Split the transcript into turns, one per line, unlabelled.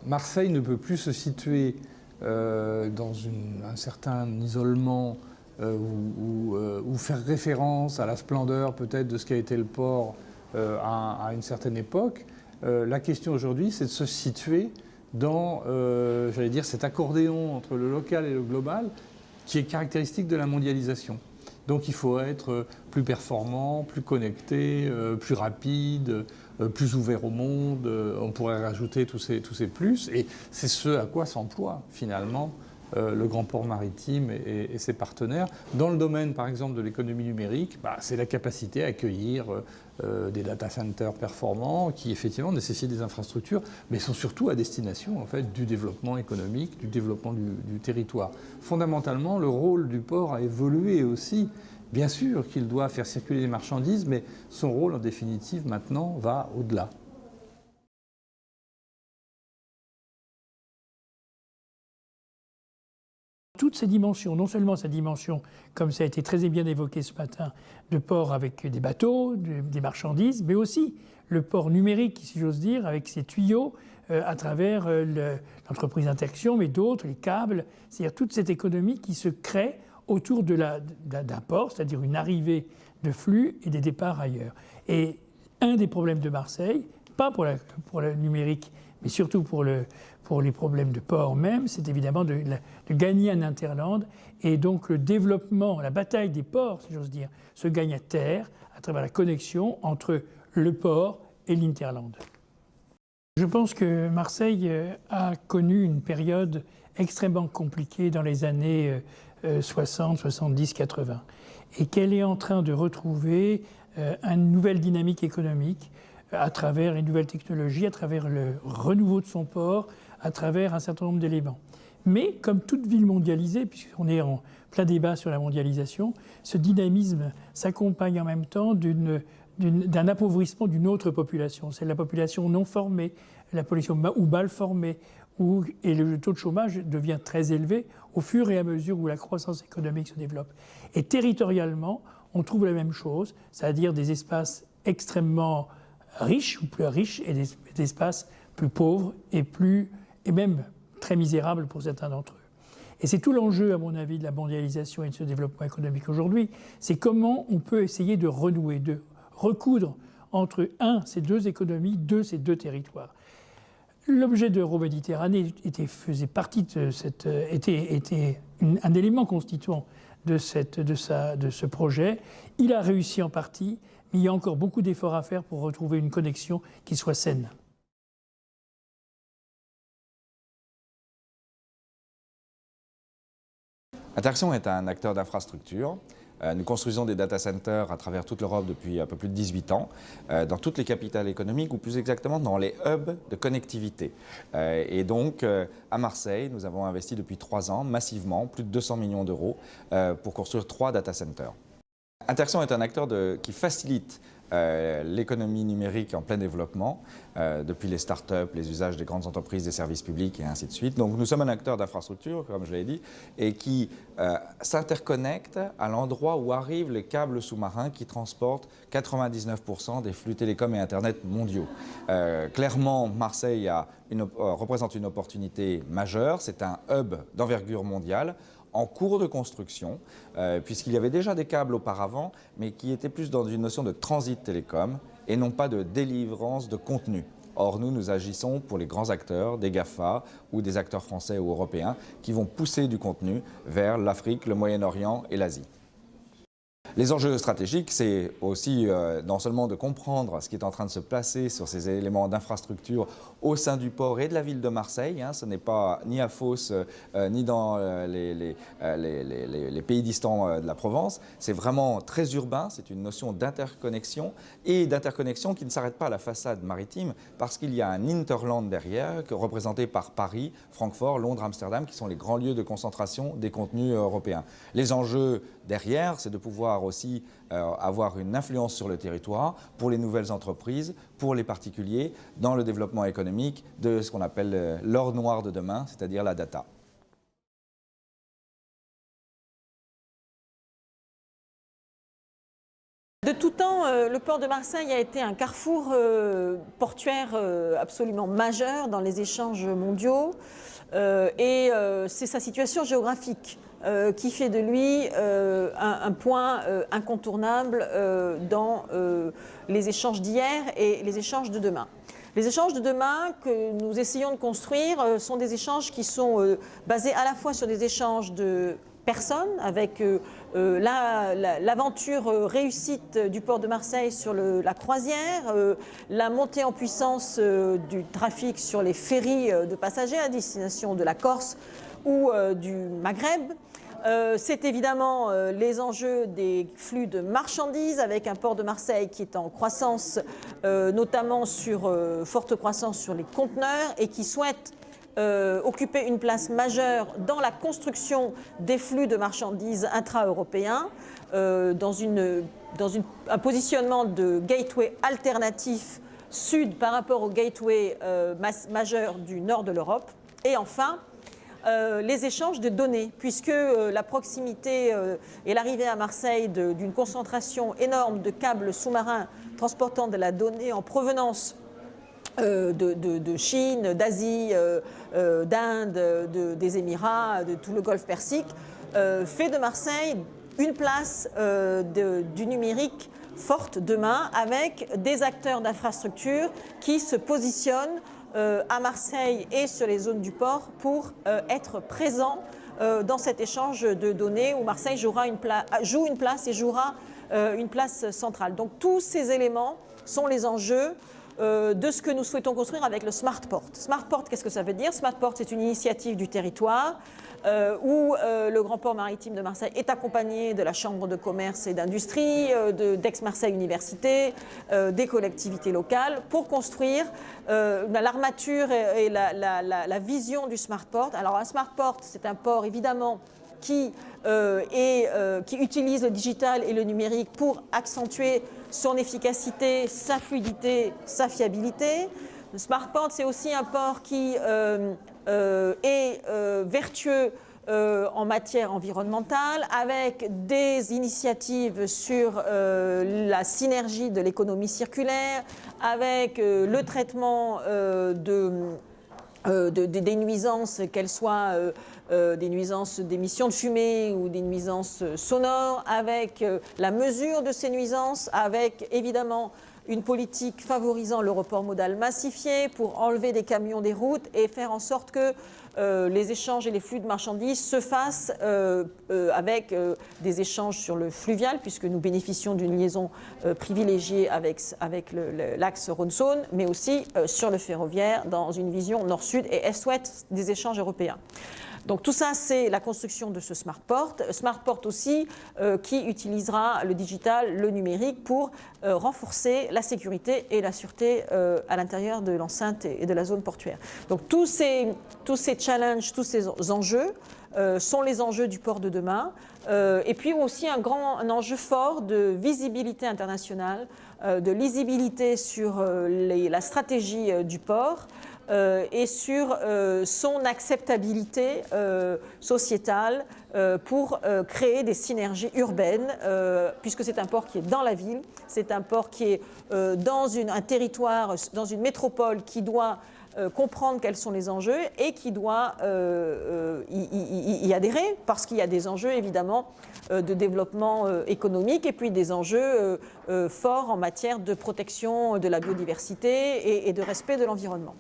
Marseille ne peut plus se situer dans un certain isolement ou faire référence à la splendeur peut-être de ce qu'a été le port à une certaine époque. La question aujourd'hui, c'est de se situer dans, j'allais dire, cet accordéon entre le local et le global qui est caractéristique de la mondialisation. Donc il faut être plus performant, plus connecté, plus rapide, plus ouvert au monde. On pourrait rajouter tous ces plus. Et c'est ce à quoi s'emploie finalement le grand port maritime et ses partenaires. Dans le domaine, par exemple, de l'économie numérique, c'est la capacité à accueillir des data centers performants qui, effectivement, nécessitent des infrastructures, mais sont surtout à destination, en fait, du développement économique, du développement du territoire. Fondamentalement, le rôle du port a évolué aussi. Bien sûr qu'il doit faire circuler les marchandises, mais son rôle, en définitive, maintenant, va au-delà.
Toutes ces dimensions, non seulement sa dimension, comme ça a été très bien évoqué ce matin, de port avec des bateaux, des marchandises, mais aussi le port numérique, si j'ose dire, avec ses tuyaux à travers l'entreprise Interaction, mais d'autres, les câbles, c'est-à-dire toute cette économie qui se crée autour d'un port, c'est-à-dire une arrivée de flux et des départs ailleurs. Et un des problèmes de Marseille, pas pour le numérique, mais surtout pour les problèmes de port même, c'est évidemment de gagner un hinterland. Et donc le développement, la bataille des ports, si j'ose dire, se gagne à terre à travers la connexion entre le port et l'interland. Je pense que Marseille a connu une période extrêmement compliquée dans les années 60, 70, 80 et qu'elle est en train de retrouver une nouvelle dynamique économique à travers les nouvelles technologies, à travers le renouveau de son port, à travers un certain nombre d'éléments. Mais comme toute ville mondialisée, puisqu'on est en plein débat sur la mondialisation, ce dynamisme s'accompagne en même temps d'un appauvrissement d'une autre population. C'est la population non formée, la population ou mal formée, et le taux de chômage devient très élevé au fur et à mesure où la croissance économique se développe. Et territorialement, on trouve la même chose, c'est-à-dire des espaces extrêmement riches ou plus riches et des espaces plus pauvres et même très misérables pour certains d'entre eux. Et c'est tout l'enjeu, à mon avis, de la mondialisation et de ce développement économique aujourd'hui, c'est comment on peut essayer de renouer, de recoudre entre, ces deux économies, ces deux territoires. L'objet d'Euroméditerranée faisait partie de était un élément constituant de ce projet. Il a réussi en partie, mais il y a encore beaucoup d'efforts à faire pour retrouver une connexion qui soit saine.
Interaction est un acteur d'infrastructure. Nous construisons des data centers à travers toute l'Europe depuis un peu plus de 18 ans, dans toutes les capitales économiques, ou plus exactement dans les hubs de connectivité. Et donc, à Marseille, nous avons investi depuis 3 ans, massivement, plus de 200 millions d'euros, pour construire 3 data centers. Interaction est un acteur qui facilite l'économie numérique en plein développement, depuis les startups, les usages des grandes entreprises, des services publics et ainsi de suite. Donc nous sommes un acteur d'infrastructure, comme je l'ai dit, et qui s'interconnecte à l'endroit où arrivent les câbles sous-marins qui transportent 99% des flux télécoms et Internet mondiaux. Clairement, Marseille représente une opportunité majeure. C'est un hub d'envergure mondiale, en cours de construction, puisqu'il y avait déjà des câbles auparavant, mais qui étaient plus dans une notion de transit télécom et non pas de délivrance de contenu. Or, nous agissons pour les grands acteurs, des GAFA ou des acteurs français ou européens qui vont pousser du contenu vers l'Afrique, le Moyen-Orient et l'Asie. Les enjeux stratégiques, c'est aussi non seulement de comprendre ce qui est en train de se placer sur ces éléments d'infrastructure au sein du port et de la ville de Marseille. Ce n'est pas ni à Fos ni dans les pays distants de la Provence. C'est vraiment très urbain, c'est une notion d'interconnexion et d'interconnexion qui ne s'arrête pas à la façade maritime parce qu'il y a un hinterland derrière représenté par Paris, Francfort, Londres, Amsterdam qui sont les grands lieux de concentration des contenus européens. Les enjeux derrière, c'est de pouvoir aussi avoir une influence sur le territoire pour les nouvelles entreprises, pour les particuliers, dans le développement économique de ce qu'on appelle l'or noir de demain, c'est-à-dire la data.
De tout temps, le port de Marseille a été un carrefour portuaire absolument majeur dans les échanges mondiaux et c'est sa situation géographique qui fait de lui un point incontournable dans les échanges d'hier et les échanges de demain. Les échanges de demain que nous essayons de construire sont des échanges qui sont basés à la fois sur des échanges de personnes, avec l'aventure réussite du port de Marseille sur la croisière, la montée en puissance du trafic sur les ferries de passagers à destination de la Corse ou du Maghreb. C'est évidemment les enjeux des flux de marchandises avec un port de Marseille qui est en croissance, notamment forte croissance sur les conteneurs et qui souhaite occuper une place majeure dans la construction des flux de marchandises intra-européens, dans un positionnement de gateway alternatif sud par rapport au gateway majeur du nord de l'Europe. Et enfin, les échanges de données, puisque la proximité et l'arrivée à Marseille d'une concentration énorme de câbles sous-marins transportant de la donnée en provenance de Chine, d'Asie, d'Inde, des Émirats, de tout le Golfe Persique, fait de Marseille une place du numérique forte demain, avec des acteurs d'infrastructure qui se positionnent à Marseille et sur les zones du port pour être présents dans cet échange de données où Marseille joue une place et jouera une place centrale. Donc tous ces éléments sont les enjeux de ce que nous souhaitons construire avec le Smart Port. Smart Port, qu'est-ce que ça veut dire? Smart Port, c'est une initiative du territoire où le Grand Port Maritime de Marseille est accompagné de la Chambre de commerce et d'industrie, d'Aix-Marseille Université, des collectivités locales pour construire l'armature et la vision du Smart Port. Alors un Smart Port, c'est un port évidemment qui utilise le digital et le numérique pour accentuer son efficacité, sa fluidité, sa fiabilité. Le Smart Port, c'est aussi un port qui est vertueux en matière environnementale, avec des initiatives sur la synergie de l'économie circulaire, avec le traitement des nuisances, qu'elles soient des nuisances d'émissions de fumée ou des nuisances sonores, avec la mesure de ces nuisances, avec évidemment une politique favorisant le report modal massifié pour enlever des camions des routes et faire en sorte que les échanges et les flux de marchandises se fassent avec des échanges sur le fluvial, puisque nous bénéficions d'une liaison privilégiée avec l'axe Rhône-Saône, mais aussi sur le ferroviaire dans une vision nord-sud et est-ouest des échanges européens. Donc tout ça, c'est la construction de ce Smart Port. Smart Port aussi qui utilisera le digital, le numérique pour renforcer la sécurité et la sûreté à l'intérieur de l'enceinte et de la zone portuaire. Donc tous ces challenges, tous ces enjeux sont les enjeux du port de demain. Et puis aussi un enjeu fort de visibilité internationale, de lisibilité sur la stratégie du port, et sur son acceptabilité sociétale pour créer des synergies urbaines, puisque c'est un port qui est dans la ville, c'est un port qui est dans un territoire, dans une métropole qui doit comprendre quels sont les enjeux et qui doit y adhérer, parce qu'il y a des enjeux évidemment de développement économique et puis des enjeux forts en matière de protection de la biodiversité et de respect de l'environnement.